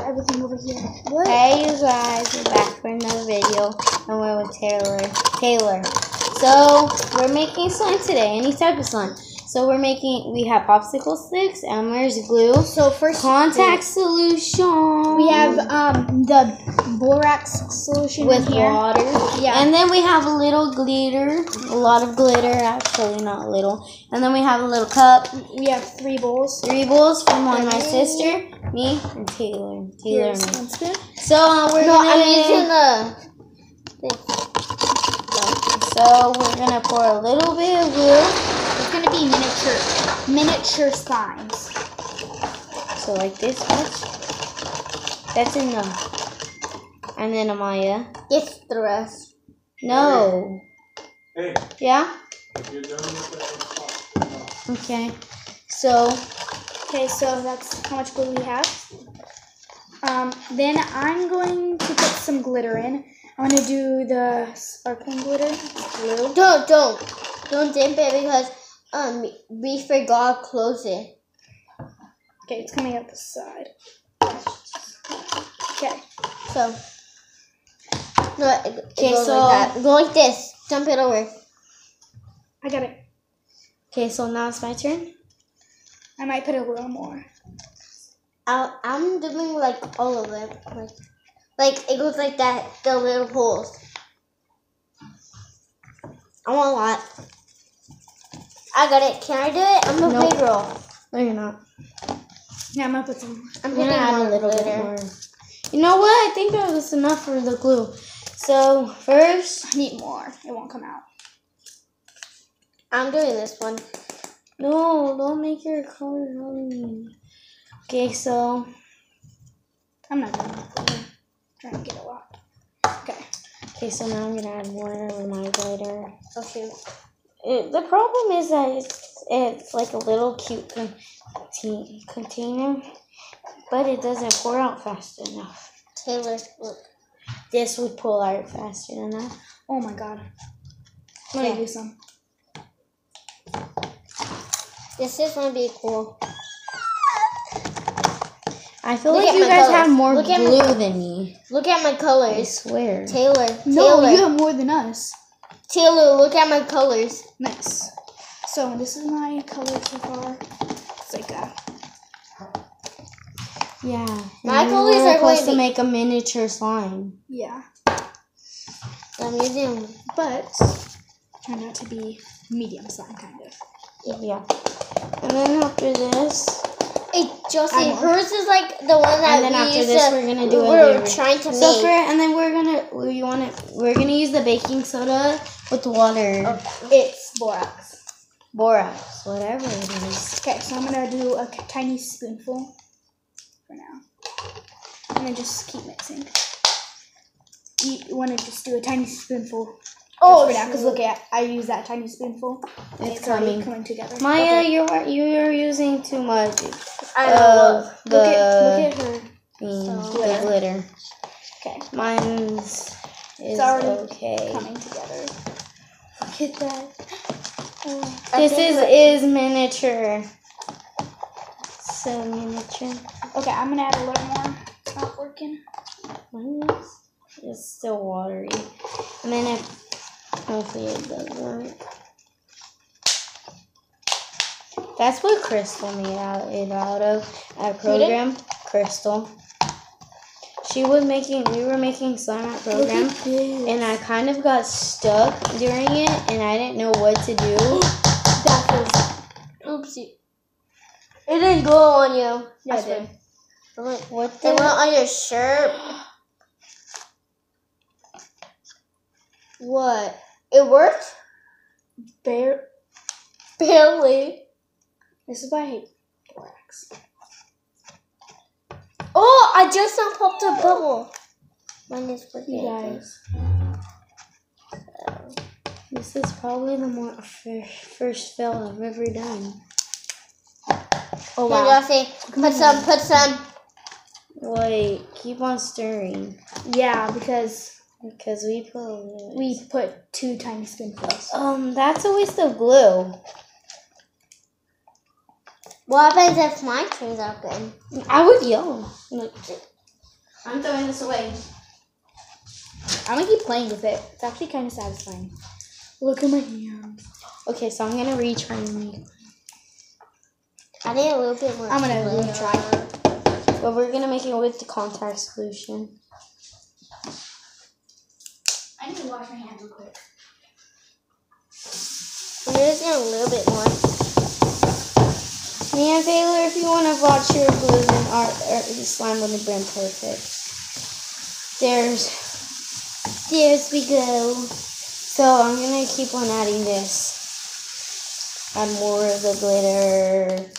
everything over here. What? Hey you guys, we're back for another video and we're with Taylor. So we're making slime today, any type of slime. So we have popsicle sticks, Elmer's glue, So first contact solution. we have the borax solution with in here. water. Yeah. And then we have a little glitter, a lot of glitter, actually not little. And then we have a little cup. We have 3 bowls. 3 bowls from my sister, me, and Taylor. Here's And me. one spoon. So we're gonna pour a little bit of glue. It's gonna be miniature slimes. So like this much. That's enough. And then Amaya. It's the rest. No. Hey. Yeah? If you're done with that, Okay. So that's how much glue we have. Then I'm going to put some glitter in. I'm gonna do the sparkling glitter. Glue. Don't dip it because we forgot to close it. Okay, it's coming out the side. Okay. So so go like this. Jump it over. I got it. okay, so now it's my turn. I might put a little more. I'm doing like all of it. Like it goes like that. The little holes. I want a lot. I got it. Can I do it? I'm a big girl. No, you're not. Yeah, I'm gonna put some. I'm We're putting gonna add more a little bit glitter. more. You know what? I think that was enough for the glue. So first, I need more. It won't come out. I'm doing this one. no, don't make your color ugly. Okay, so I'm not doing that. I'm trying to get a lot. Okay. so now I'm gonna add more of my glitter. Oh shoot. The problem is that it's like a little cute container, but it doesn't pour out fast enough. Taylor, look. This would pull out faster than that. Oh my god. Let me do some. This is gonna be cool. I feel Look like at you my guys colors. have more Look at my glue colors. than me. Look at my I colors. swear. Taylor. No, Taylor. you have more than us. Taylor, look at my colors. Nice. So this is my color so far. It's like that. Yeah. My and colors we're are supposed going to to make a miniature slime. Yeah. I'm using. But turned out to be medium slime kind of. Yeah. And then after this, Hey, Josie, hers is like the one that and then we after used this, to. we're gonna do We're trying to make. and then we're gonna use the baking soda with water, It's borax. borax, whatever it is. Okay, so I'm gonna do a tiny spoonful for now. And then just keep mixing. You want to just do a tiny spoonful. Oh, for now, because look at I use that tiny spoonful. It's already coming. coming together. Maya, Okay. you're using too much I know. of Look the at her. the glitter. Okay, Mine's is already okay. coming together. Look at that. This is miniature. So miniature. Okay, I'm gonna add a little more. It's not working. It's still watery. And then hopefully it does work. That's what Crystal made it out of at program. Crystal. We were making slime at program, and I kind of got stuck during it, and I didn't know what to do. That was. Oopsie. It didn't go on you. Yeah, it did. What It the? went on your shirt. What? It worked? Barely. This is why I hate borax. Oh, I just now popped a bubble. Mine is working. You guys. This is probably the first fail I've ever done. Oh Here, wow. Josie, put some. Wait, keep on stirring. Yeah, because Because we put we put 2 tiny spoonfuls. That's a waste of glue. What happens if mine turns out good? I would yell. Like, I'm throwing this away. I'm gonna keep playing with it. It's actually kind of satisfying. Look at my hands. Okay, so I'm gonna retry and make. I need a little bit more. I'm gonna glitter. retry. But we're gonna make it with the contact solution. I need to wash my hands real quick. I'm just gonna a little bit more. Me and Taylor, if you want to watch your glue, then our slime would have been perfect. There's we go. So I'm gonna keep on adding this. Add more of the glitter.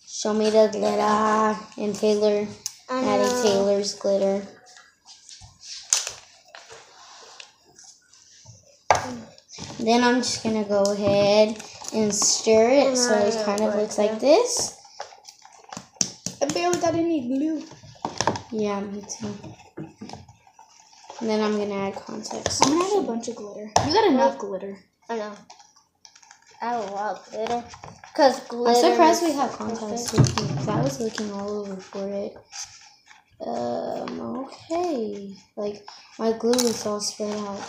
Show me the glitter. And Taylor, adding Taylor's glitter. Then I'm just gonna go ahead and stir it so it kind of looks like this. I barely got any glue. Yeah, me too. And then I'm gonna add context. I'm gonna add a bunch of glitter. You got enough glitter. I know. I have a lot of glitter. Cause glitter. I'm surprised we is have perfect. context solution because I was looking all over for it. Okay. Like, my glue is all spread out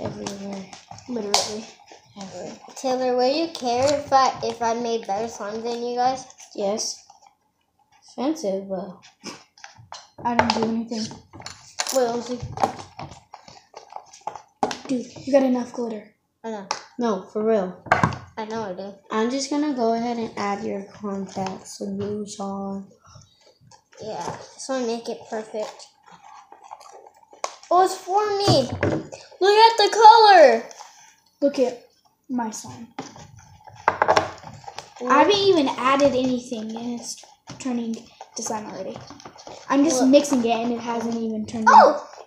everywhere. Literally. Everywhere. Taylor, would you care if I made better slime than you guys? Yes. Expensive, but I didn't do anything. What else? Dude, you got enough glitter. I know. no, for real. I know I do. I'm just gonna go ahead and add your contact solution. Yeah. Just want to make it perfect. Oh, it's for me. Look at the color. Look at my slime. I haven't even added anything and it's turning to slime already. I'm just mixing it and it hasn't even turned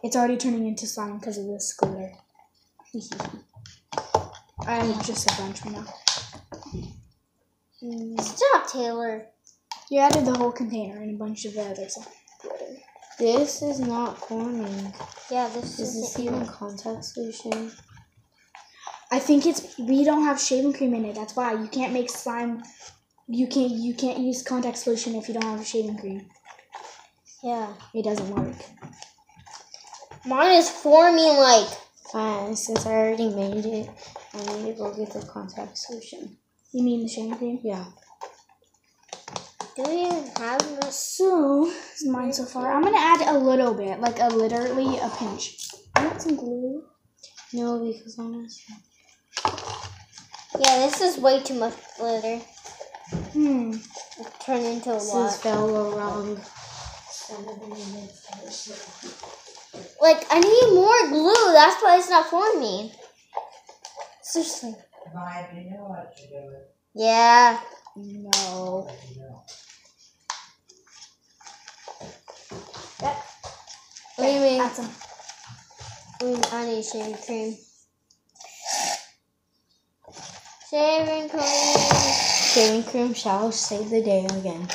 it's already turning into slime because of this glitter. I have just a bunch right now. Stop, Taylor. You added the whole container and a bunch of the other glitter. This is not forming. Yeah, this Is this is even contact solution? I think we don't have shaving cream in it. That's why you can't make slime. You can't use contact solution if you don't have shaving cream. Yeah. It doesn't work. Mine is forming like. Fine, since I already made it, I need to go get the contact solution. You mean the shaving cream? Yeah. Do we even have this? So, this is mine so far. I'm gonna add a little bit, like literally a pinch. I want some glue. No, because honestly. Yeah, this is way too much glitter. It turned into a This lot. fell wrong. Like, I need more glue. That's why it's not forming. Seriously. Maya, do you know what to do with? Yeah. No. What do you mean? Add some. I need shaving cream. Shaving cream. Shaving cream shall save the day again.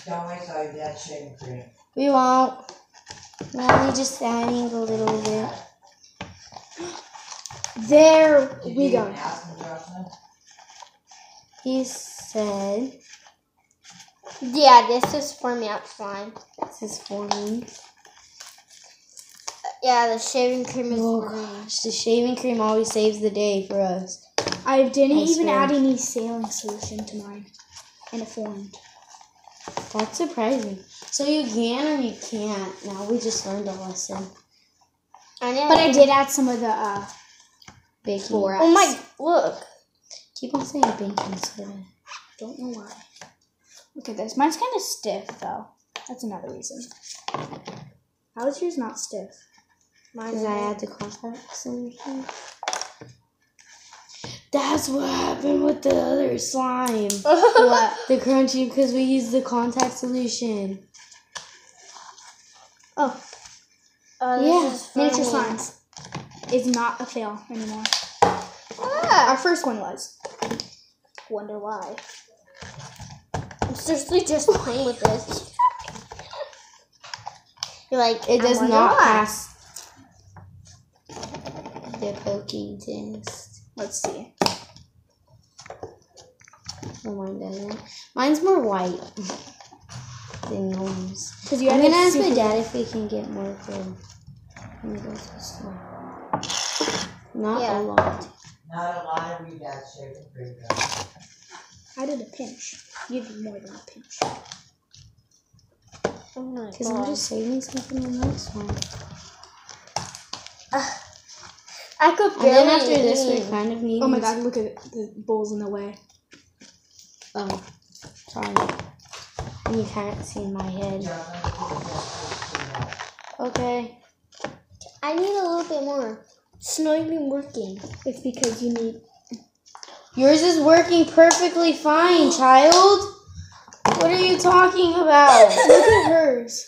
Don't wait till you get shaving cream. We won't. We're only just adding a little bit. There Did we you go. even ask him, Jocelyn? He said Yeah, this is forming out slime. this is forming. Yeah, the shaving cream is Oh forming. gosh, the shaving cream always saves the day for us. I didn't I even swear. add any saline solution to mine, and it formed. That's surprising. So you can or you can't. Now we just learned a lesson. I know. But I did add some of the Baking. borax. Oh my, look. Keep on saying baking soda. Don't know why. Look at this. Mine's kind of stiff though. That's another reason. How is yours not stiff? Because I add the contact solution. That's what happened with the other slime. What? The crunchy, because we used the contact solution. Oh, This is miniature forming. slimes. It's not a fail anymore. Ah, Our first one was. Wonder why. I'm seriously just playing with this. You're like, It I does wonder not why. pass the poking test. Let's see. No, mine doesn't. Mine's more white anything else. Because you I'm had gonna a ask my super- dad if we can get more food. Let me go to the store. Not Yeah. a lot. Not a lot of you got shaving cream though. I did a pinch. You did more than a pinch. Oh my Because I'm god. just saving some for the next one. I could And barely then after this, we eat. kind of need. Oh my god, look at the bowls in the way. Oh, sorry. You can't see my head. Yeah, I'm gonna put the rest of Okay. I need a little bit more. It's not even working. It's because you need. Yours is working perfectly fine, child. What are you talking about? Look at hers.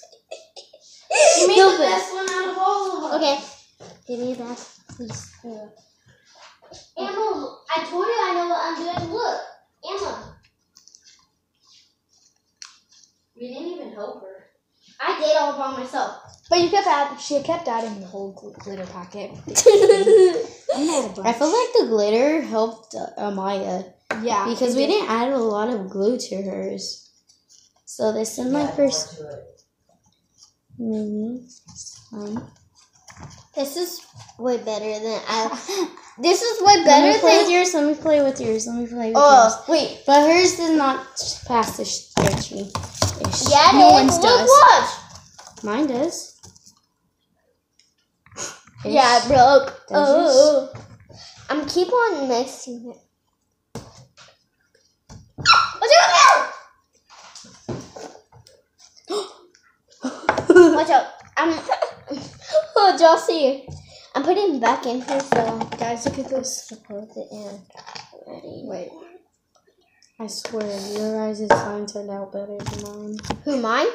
You made No, the but- best one out of all of us. Okay. Give me that, please. Emma, I told you I know what I'm doing. Look, Emma. We didn't even help her. I did all by myself. But you she kept adding the whole glitter packet. I'm gonna add a bunch. I feel like the glitter helped Amaya Yeah. because it we did. didn't add a lot of glue to hers. So this is my Add first more to it. mini. This is way better than I. This is way Let better me play with than. yours. Let me play with yours. Let me play with yours. Oh wait. But hers does not pass the stretchy. Yeah, No it one's is. does. Look, watch. Mine does. Yeah, it broke. Does Oh. I'm keep on mixing it. Watch out. Oh, Jossie. I'm putting it back in here, so Guys, look at this. put it in already. Wait. I swear, your guys' slime turned out better than mine. Who, mine?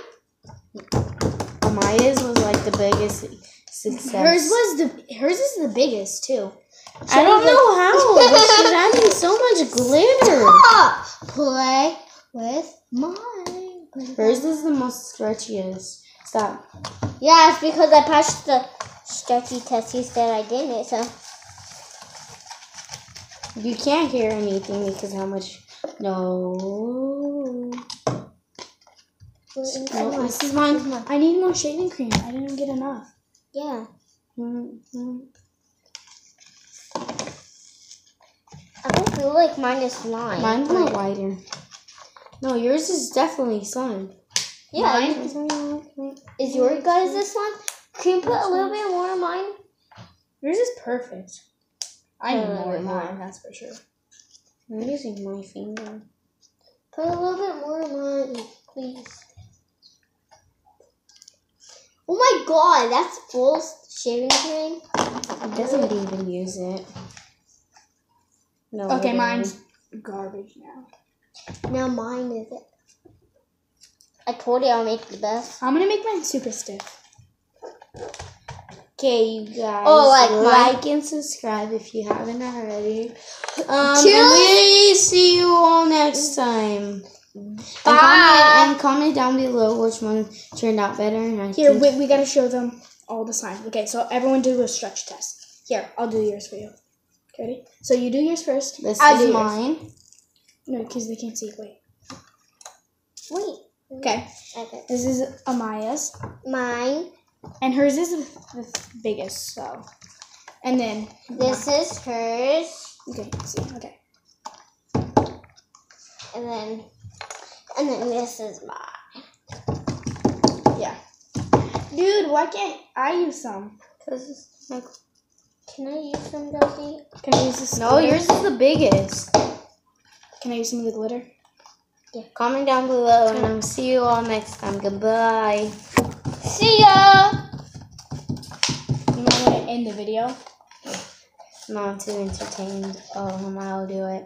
Amaya's was like the biggest success. Hers is the biggest too. I don't know how, but she's adding so much glitter. Stop! Play with mine. Hers is the most stretchiest. Stop. Yeah, it's because I passed the stretchy test. You said I didn't, so. You can't hear anything because how much. No. No, this is mine. I need more shaving cream. I didn't get enough. Yeah. Mm-hmm. I don't feel like mine is slime. Mine's more whiter. No, yours is definitely slime. Yeah. Mine? Is your guys this one? Can you put a little bit more on mine? Yours is perfect. I need more in more. mine, that's for sure. I'm using my finger. Put a little bit more on mine, please. Oh my god, that's full shaving cream. It doesn't even use it. No. Okay, literally. mine's garbage now. Now mine is it. I told you I'll make the best. I'm gonna make mine super stiff. Okay, you guys. Oh, like and subscribe if you haven't already. Cheers. And we see you all next time. Bye. And comment down below which one turned out better. And I Here, think wait, we gotta show them all the signs. Okay, so everyone do a stretch test. Here, I'll do yours for you. Ready? So you do yours first. this I'll do is yours. mine. No, because they can't see. Wait. Wait. Okay, Okay. this is Amaya's. Mine. And hers is the biggest, so. And then. This is hers. Okay, see. Okay. And then this is mine. Yeah. Dude, why can't I use some? Can I use some, Josie? Can I use this? No, glitter? yours is the biggest. Can I use some of the glitter? Comment down below and I'll see you all next time. Goodbye. See ya! You want to end the video? Not too entertained. Oh, I'll do it.